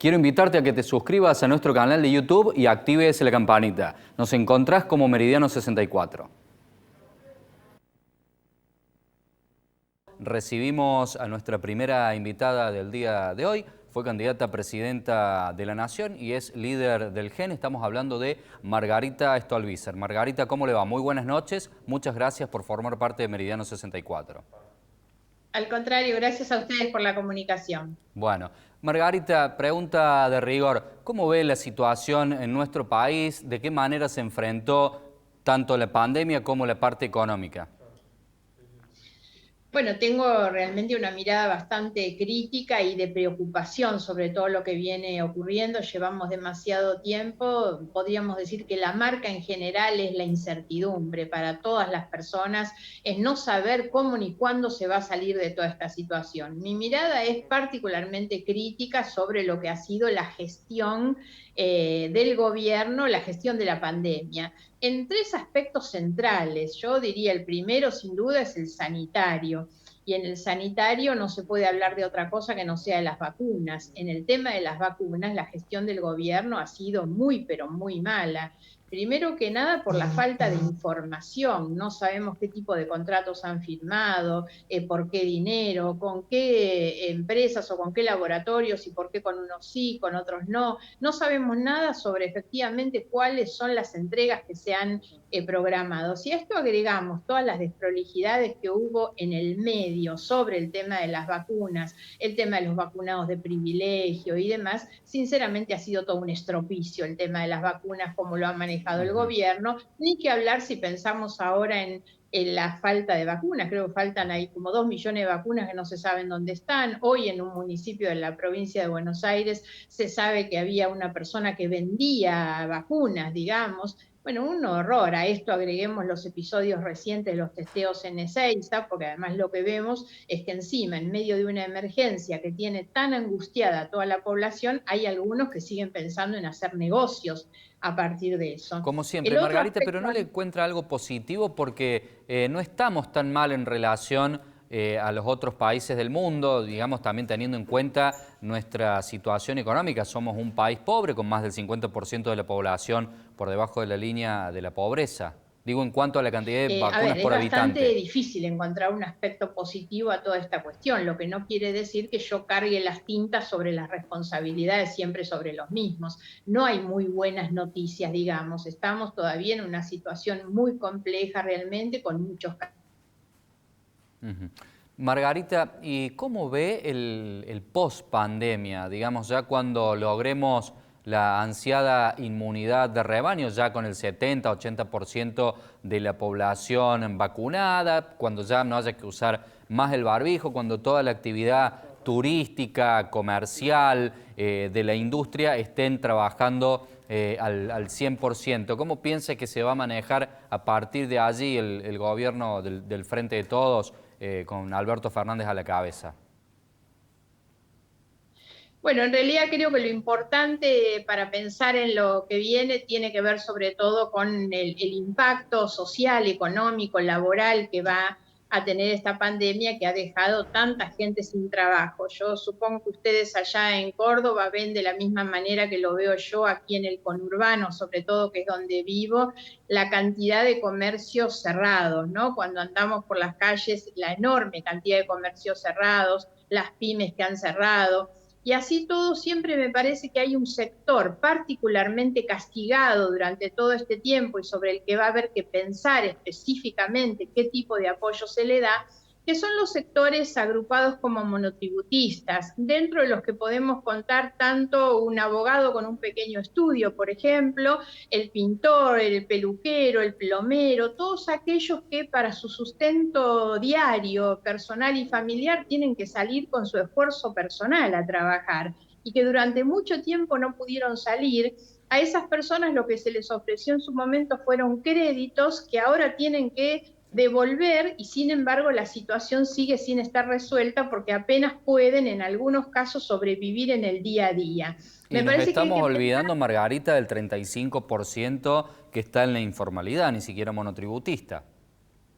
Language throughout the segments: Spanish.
Quiero invitarte a que te suscribas a nuestro canal de YouTube y actives la campanita. Nos encontrás como Meridiano 64. Recibimos a nuestra primera invitada del día de hoy. Fue candidata a presidenta de la Nación y es líder del GEN. Estamos hablando de Margarita Stolbizer. Margarita, ¿cómo le va? Muy buenas noches. Muchas gracias por formar parte de Meridiano 64. Al contrario, gracias a ustedes por la comunicación. Bueno, Margarita, pregunta de rigor. ¿Cómo ve la situación en nuestro país? ¿De qué manera se enfrentó tanto la pandemia como la parte económica? Bueno, tengo realmente una mirada bastante crítica y de preocupación sobre todo lo que viene ocurriendo. Llevamos demasiado tiempo. Podríamos decir que la marca en general es la incertidumbre para todas las personas, es no saber cómo ni cuándo se va a salir de toda esta situación. Mi mirada es particularmente crítica sobre lo que ha sido la gestión del gobierno, la gestión de la pandemia en tres aspectos centrales. Yo diría el primero, sin duda, es el sanitario. Y en el sanitario no se puede hablar de otra cosa que no sea de las vacunas. En el tema de las vacunas, la gestión del gobierno ha sido muy, pero muy mala. Primero que nada por la falta de información, no sabemos qué tipo de contratos han firmado, por qué dinero, con qué empresas o con qué laboratorios y por qué con unos sí, con otros no. No sabemos nada sobre efectivamente cuáles son las entregas que se han programado. Si a esto agregamos todas las desprolijidades que hubo en el medio sobre el tema de las vacunas, el tema de los vacunados de privilegio y demás, sinceramente ha sido todo un estropicio el tema de las vacunas, como lo ha manejado el gobierno, ni que hablar si pensamos ahora en la falta de vacunas. Creo que faltan ahí como 2 millones de vacunas que no se saben dónde están. Hoy en un municipio de la provincia de Buenos Aires se sabe que había una persona que vendía vacunas, digamos. Bueno, un horror. A esto agreguemos los episodios recientes de los testeos en Ezeiza, porque además lo que vemos es que encima, en medio de una emergencia que tiene tan angustiada a toda la población, hay algunos que siguen pensando en hacer negocios a partir de eso. Como siempre, El otro Margarita, pero aspecto... ¿no le encuentra algo positivo? Porque no estamos tan mal en relación a los otros países del mundo, digamos, también teniendo en cuenta nuestra situación económica. Somos un país pobre con más del 50% de la población por debajo de la línea de la pobreza. Digo, en cuanto a la cantidad de A vacunas ver, es por bastante habitante. difícil encontrar un aspecto positivo a toda esta cuestión, lo que no quiere decir que yo cargue las tintas sobre las responsabilidades siempre sobre los mismos. No hay muy buenas noticias, digamos, estamos todavía en una situación muy compleja realmente, con muchos casos. Ujú. Margarita, ¿y cómo ve el post-pandemia? Digamos, ya cuando logremos la ansiada inmunidad de rebaño, ya con el 70-80% de la población vacunada, cuando ya no haya que usar más el barbijo, cuando toda la actividad turística, comercial, de la industria estén trabajando al 100%. ¿Cómo piensa que se va a manejar a partir de allí el gobierno del Frente de Todos, con Alberto Fernández a la cabeza? Bueno, en realidad creo que lo importante para pensar en lo que viene tiene que ver sobre todo con el impacto social, económico, laboral que va a tener esta pandemia que ha dejado tanta gente sin trabajo. Yo supongo que ustedes allá en Córdoba ven de la misma manera que lo veo yo aquí en el conurbano, sobre todo que es donde vivo, la cantidad de comercios cerrados, ¿no? Cuando andamos por las calles, la enorme cantidad de comercios cerrados, las pymes que han cerrado. Y así todo siempre me parece que hay un sector particularmente castigado durante todo este tiempo y sobre el que va a haber que pensar específicamente qué tipo de apoyo se le da, que son los sectores agrupados como monotributistas, dentro de los que podemos contar tanto un abogado con un pequeño estudio, por ejemplo, el pintor, el peluquero, el plomero, todos aquellos que para su sustento diario, personal y familiar tienen que salir con su esfuerzo personal a trabajar y que durante mucho tiempo no pudieron salir. A esas personas lo que se les ofreció en su momento fueron créditos que ahora tienen que devolver y sin embargo la situación sigue sin estar resuelta porque apenas pueden en algunos casos sobrevivir en el día a día. Y Me nos parece que hay estamos que pensar... olvidando, Margarita, del 35% que está en la informalidad, ni siquiera monotributista.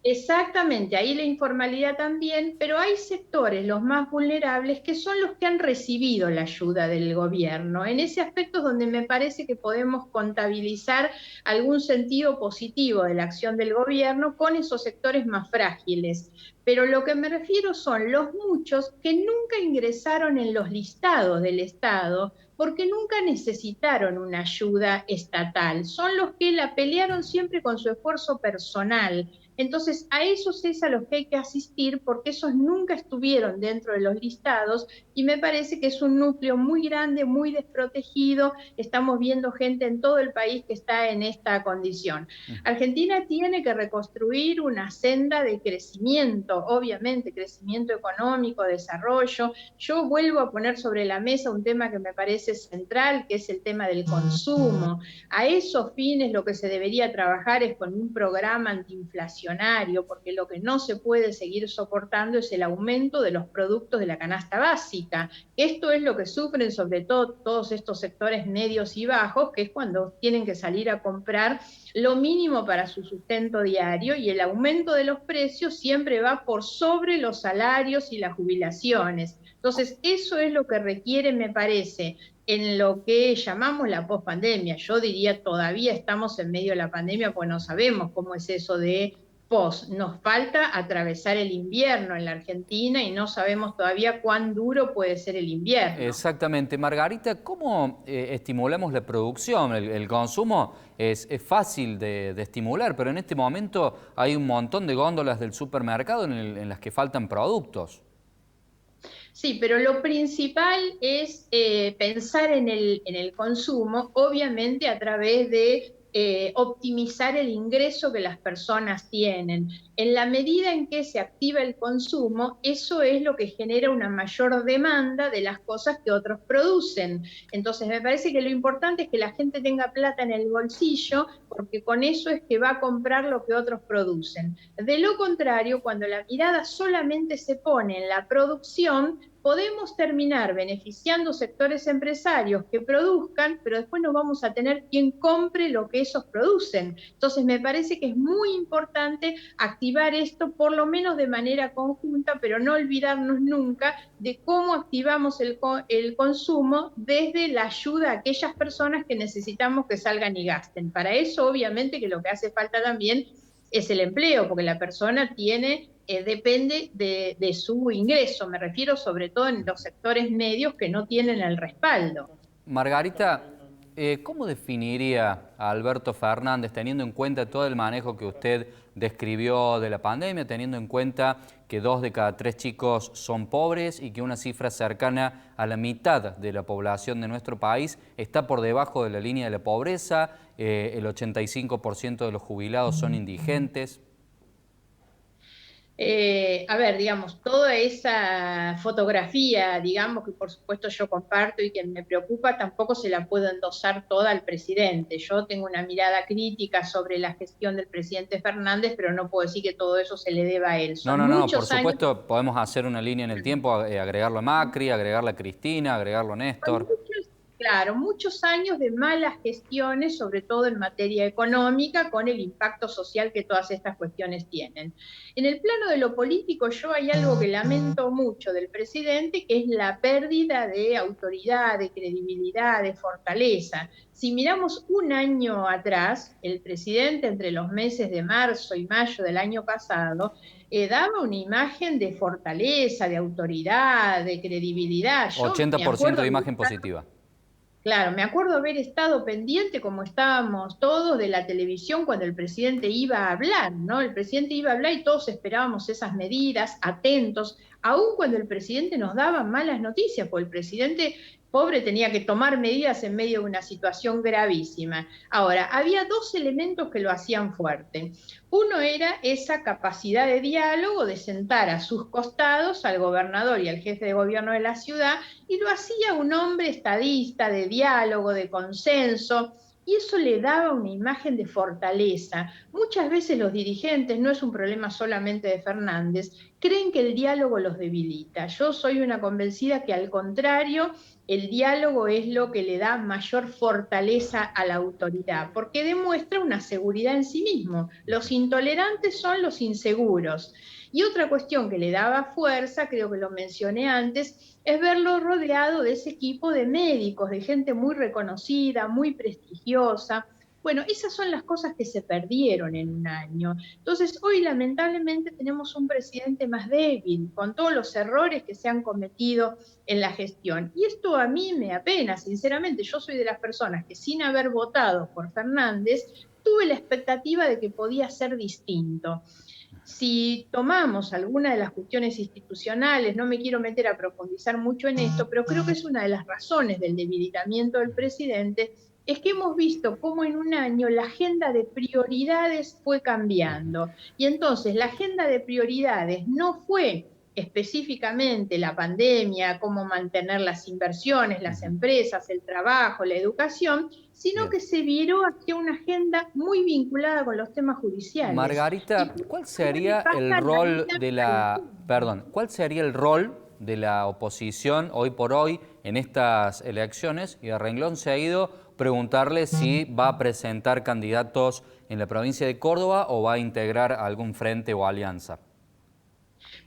Exactamente, ahí la informalidad también, pero hay sectores, los más vulnerables, que son los que han recibido la ayuda del gobierno. En ese aspecto es donde me parece que podemos contabilizar algún sentido positivo de la acción del gobierno con esos sectores más frágiles. Pero lo que me refiero son los muchos que nunca ingresaron en los listados del Estado porque nunca necesitaron una ayuda estatal. Son los que la pelearon siempre con su esfuerzo personal. Entonces, a esos es a los que hay que asistir porque esos nunca estuvieron dentro de los listados y me parece que es un núcleo muy grande, muy desprotegido. Estamos viendo gente en todo el país que está en esta condición. Argentina tiene que reconstruir una senda de crecimiento, obviamente, crecimiento económico, desarrollo. Yo vuelvo a poner sobre la mesa un tema que me parece central, que es el tema del consumo. A esos fines lo que se debería trabajar es con un programa antiinflacionario, porque lo que no se puede seguir soportando es el aumento de los productos de la canasta básica. Esto es lo que sufren sobre todo todos estos sectores medios y bajos, que es cuando tienen que salir a comprar lo mínimo para su sustento diario y el aumento de los precios siempre va por sobre los salarios y las jubilaciones. Entonces, eso es lo que requiere, me parece, en lo que llamamos la pospandemia. Yo diría todavía estamos en medio de la pandemia, pues no sabemos cómo es eso de post. Nos falta atravesar el invierno en la Argentina y no sabemos todavía cuán duro puede ser el invierno. Exactamente. Margarita, ¿cómo estimulamos la producción? El consumo es fácil de estimular, pero en este momento hay un montón de góndolas del supermercado en las que faltan productos. Sí, pero lo principal es pensar en el consumo, obviamente a través de optimizar el ingreso que las personas tienen. En la medida en que se activa el consumo, eso es lo que genera una mayor demanda de las cosas que otros producen. Entonces, me parece que lo importante es que la gente tenga plata en el bolsillo, porque con eso es que va a comprar lo que otros producen. De lo contrario, cuando la mirada solamente se pone en la producción, podemos terminar beneficiando sectores empresarios que produzcan, pero después no vamos a tener quien compre lo que esos producen. Entonces, me parece que es muy importante activar esto, por lo menos de manera conjunta, pero no olvidarnos nunca de cómo activamos el consumo desde la ayuda a aquellas personas que necesitamos que salgan y gasten. Para eso, obviamente, que lo que hace falta también es el empleo, porque la persona depende de su ingreso, me refiero sobre todo en los sectores medios que no tienen el respaldo. Margarita, ¿cómo definiría a Alberto Fernández, teniendo en cuenta todo el manejo que usted describió de la pandemia, teniendo en cuenta que 2 de cada 3 chicos son pobres y que una cifra cercana a la mitad de la población de nuestro país está por debajo de la línea de la pobreza, el 85% de los jubilados son indigentes? A ver, digamos, toda esa fotografía, digamos, que por supuesto yo comparto y que me preocupa, tampoco se la puedo endosar toda al presidente. Yo tengo una mirada crítica sobre la gestión del presidente Fernández, pero no puedo decir que todo eso se le deba a él. No, Son no, no, por muchos años. supuesto podemos hacer una línea en el tiempo, agregarlo a Macri, agregarlo a Cristina, agregarlo a Son Néstor. muchos, claro, muchos años de malas gestiones, sobre todo en materia económica, con el impacto social que todas estas cuestiones tienen. En el plano de lo político, yo hay algo que lamento mucho del presidente, que es la pérdida de autoridad, de credibilidad, de fortaleza. Si miramos un año atrás, el presidente entre los meses de marzo y mayo del año pasado, daba una imagen de fortaleza, de autoridad, de credibilidad. Yo me 80% acuerdo de haber imagen estado, positiva. claro, me acuerdo haber estado pendiente, como estábamos todos, de la televisión cuando el presidente iba a hablar, ¿no? El presidente iba a hablar y todos esperábamos esas medidas, atentos, aun cuando el presidente nos daba malas noticias, porque el presidente pobre tenía que tomar medidas en medio de una situación gravísima. Ahora, había dos elementos que lo hacían fuerte. Uno era esa capacidad de diálogo, de sentar a sus costados al gobernador y al jefe de gobierno de la ciudad, y lo hacía un hombre estadista, de diálogo, de consenso. y eso le daba una imagen de fortaleza. Muchas veces los dirigentes, no es un problema solamente de Fernández, creen que el diálogo los debilita. Yo soy una convencida que al contrario, el diálogo es lo que le da mayor fortaleza a la autoridad, porque demuestra una seguridad en sí mismo. Los intolerantes son los inseguros. Y otra cuestión que le daba fuerza, creo que lo mencioné antes, es verlo rodeado de ese equipo de médicos, de gente muy reconocida, muy prestigiosa. Bueno, esas son las cosas que se perdieron en un año. Entonces, hoy lamentablemente tenemos un presidente más débil, con todos los errores que se han cometido en la gestión. Y esto a mí me apena, sinceramente. Yo soy de las personas que sin haber votado por Fernández, tuve la expectativa de que podía ser distinto. Si tomamos alguna de las cuestiones institucionales, no me quiero meter a profundizar mucho en esto, pero creo que es una de las razones del debilitamiento del presidente, es que hemos visto cómo en un año la agenda de prioridades fue cambiando. Y entonces la agenda de prioridades no fue específicamente la pandemia, cómo mantener las inversiones, las empresas, el trabajo, la educación, sino Bien. que se viró hacia una agenda muy vinculada con los temas judiciales. Y Margarita, ¿cuál sería el pasa la rol vida de al la, tiempo. perdón, cuál sería el rol de la oposición hoy por hoy en estas elecciones? Y a renglón seguido preguntarle si va a presentar candidatos en la provincia de Córdoba o va a integrar algún frente o alianza.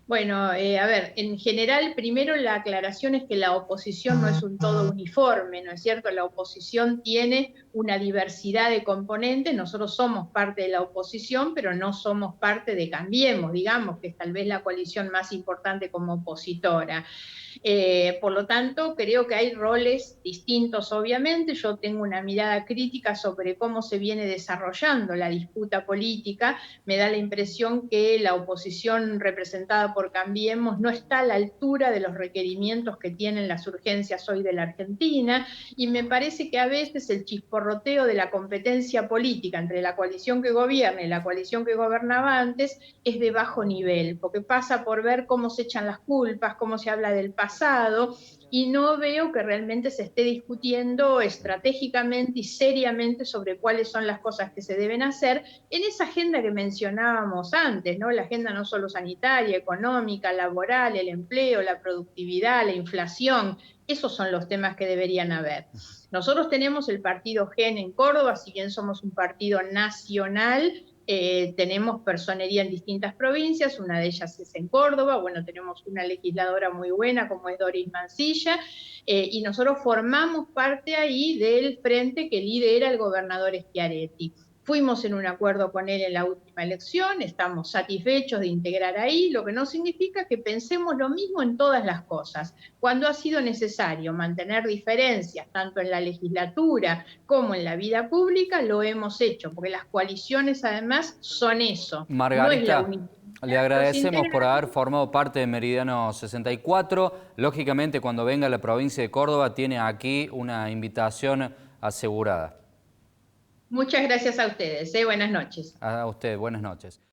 Bueno, a ver, en general, primero la aclaración es que la oposición no es un todo uniforme, ¿no es cierto? La oposición tiene una diversidad de componentes, nosotros somos parte de la oposición, pero no somos parte de Cambiemos, digamos, que es tal vez la coalición más importante como opositora. Por lo tanto, creo que hay roles distintos, obviamente. Yo tengo una mirada crítica sobre cómo se viene desarrollando la disputa política. Me da la impresión que la oposición representada por Cambiemos no está a la altura de los requerimientos que tienen las urgencias hoy de la Argentina, y me parece que a veces el chisporroteo de la competencia política entre la coalición que gobierna y la coalición que gobernaba antes es de bajo nivel, porque pasa por ver cómo se echan las culpas, cómo se habla del pasado, y no veo que realmente se esté discutiendo estratégicamente y seriamente sobre cuáles son las cosas que se deben hacer en esa agenda que mencionábamos antes, ¿no? La agenda no solo sanitaria, económica, laboral, el empleo, la productividad, la inflación, esos son los temas que deberían haber. Nosotros tenemos el partido GEN en Córdoba, si bien somos un partido nacional, tenemos personería en distintas provincias, una de ellas es en Córdoba, bueno, tenemos una legisladora muy buena como es Doris Mancilla, y nosotros formamos parte ahí del frente que lidera el gobernador Schiaretti. Fuimos en un acuerdo con él en la última elección, estamos satisfechos de integrar ahí, lo que no significa que pensemos lo mismo en todas las cosas. Cuando ha sido necesario mantener diferencias, tanto en la legislatura como en la vida pública, lo hemos hecho, porque las coaliciones además son eso, no es la Margarita, unicidad. le Los agradecemos por haber integrantes. formado parte de Meridiano 64. Lógicamente, cuando venga a la provincia de Córdoba, tiene aquí una invitación asegurada. Muchas gracias a ustedes, buenas noches. A usted, buenas noches.